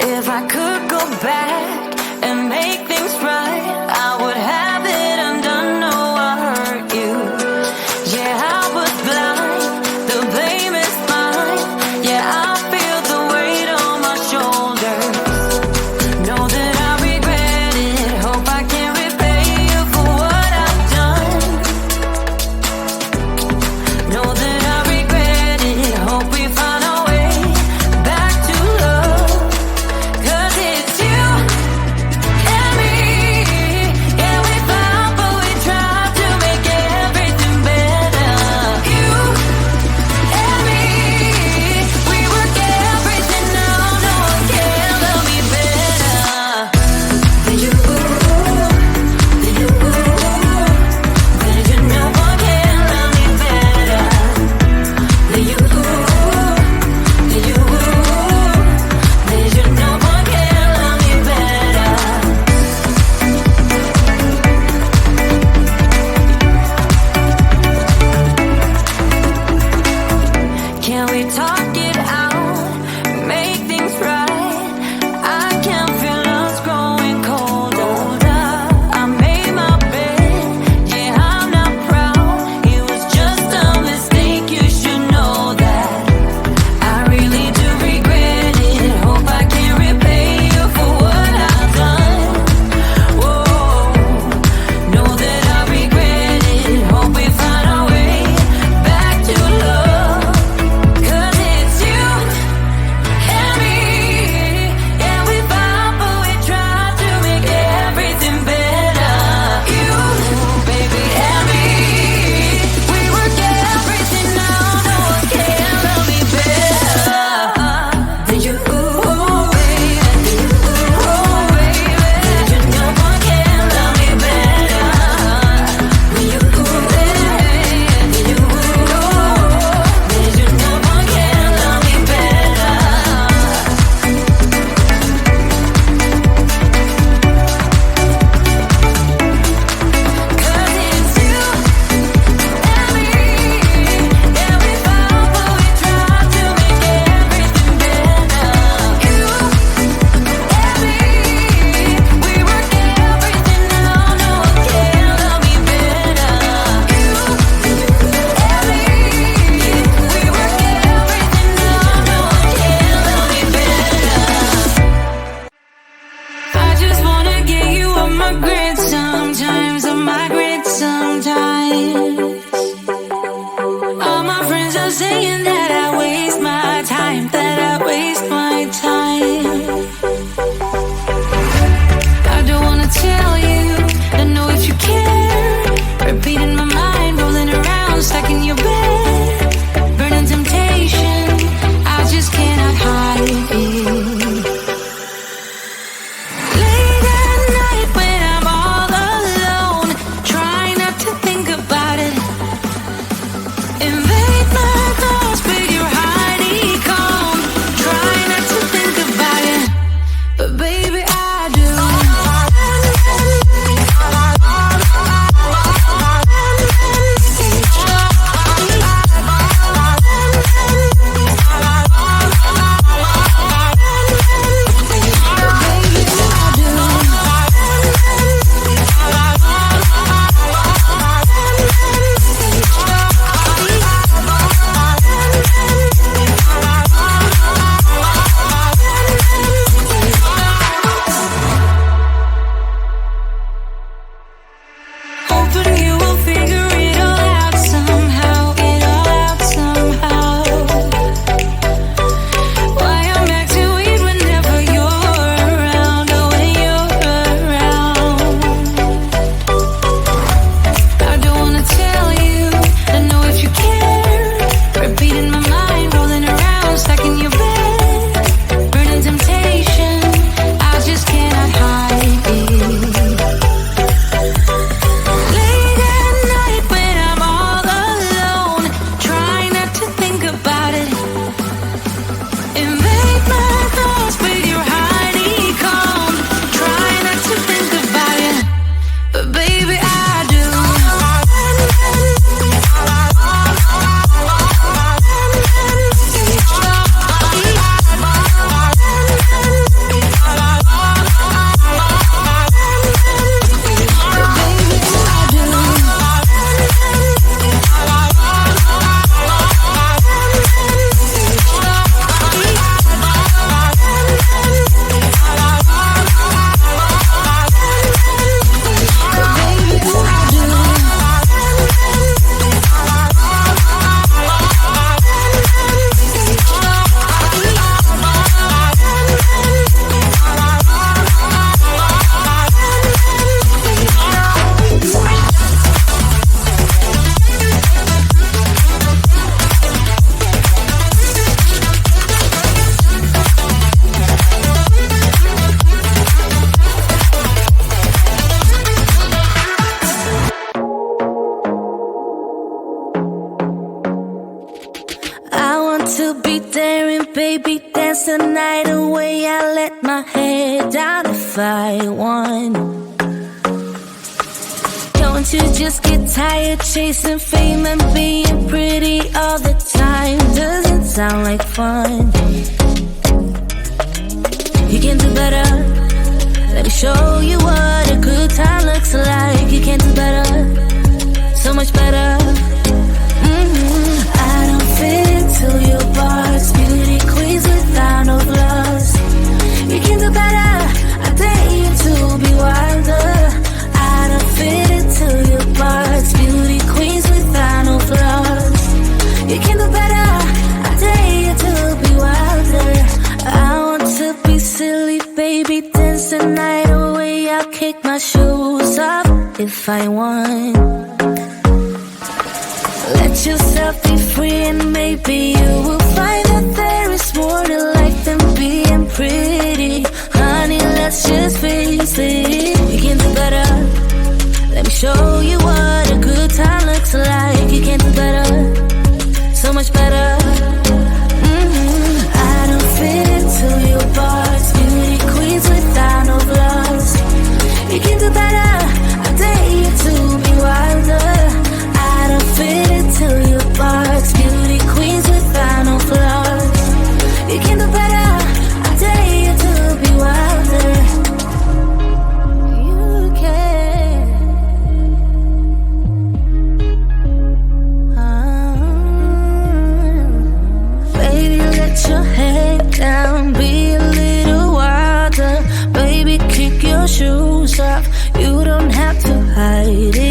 If I could go back and make things right, I would have it undone. No, I hurt you. Yeah, I was blind. The blame is mine. Yeah, I feel the weight on my shoulders. Know that I regret it. Hope I can repay you for what I've done. Know that I regret it. Hope we find a way back to love. 'Cause it's you and me. Yeah, we fought, but we tried to make everything better. You and me, we work everything out. No one can love me better than you. Than you. Than you. No one can love me better than you. Than you. Than you. No one can love me better. Can we talk it out? Make things right. I can feel us growing colder. I made my bed. Yeah, I'm not proud. It was just a mistake. You should know that. I really do regret it. Hope I can repay you for what I've done. Whoa, know that I regret it. Hope we find a way back to love. 'Cause it's you and me. Yeah, we fought, but we tried to make everything better. You, baby, and me. We work everything out. No one can love me better than you, baby. Than you, baby. No one can love me better than you, baby. Than you, no one can love me better. 'Cause it's you and me. Yeah, we fought, but we tried to make everything better. You and me, we work everything out. No one can love me better. You and me, we work everything out. No one can love me better. I just wanna get you on my grid sometimes, on my grid sometimes. All my friends are saying that I waste my time, that I waste my time. I don't wanna tell you, don't know if you care. Repeating my mind, rolling around, stuck in your bed. Burning temptation, I just cannot hide it. Late at night when I'm all alone, try not to think about it. Invade my thoughts, dance the night away. I let my head down if I won. Don't you just get tired chasing fame and being pretty all the time? Doesn't sound like fun. You can do better. Let me show you what a good time looks like. You can do better, so much better. I don't fit into your bars, beauty queens without no flaws. You can do better. I dare you to be wilder. I don't fit into your bars, beauty queens without no flaws. You can do better. I dare you to be wilder. I want to be silly, baby, dance the night away. I'll kick my shoes off if I want. Let yourself be free and maybe you will find that there is more to life than being pretty. Honey, let's just face it. You can do better. Let me show you what a good time looks like. You can do better, so much better. I don't fit into your bars, beauty queens without no flaws. You can do better. I dare you to be wilder. I don't fit into your bars, beauty queens without no flaws. You can do better. I dare you to be wilder. You can. Baby, let your head down, be a little wilder. Baby, kick your shoes off. You don't have to hide it.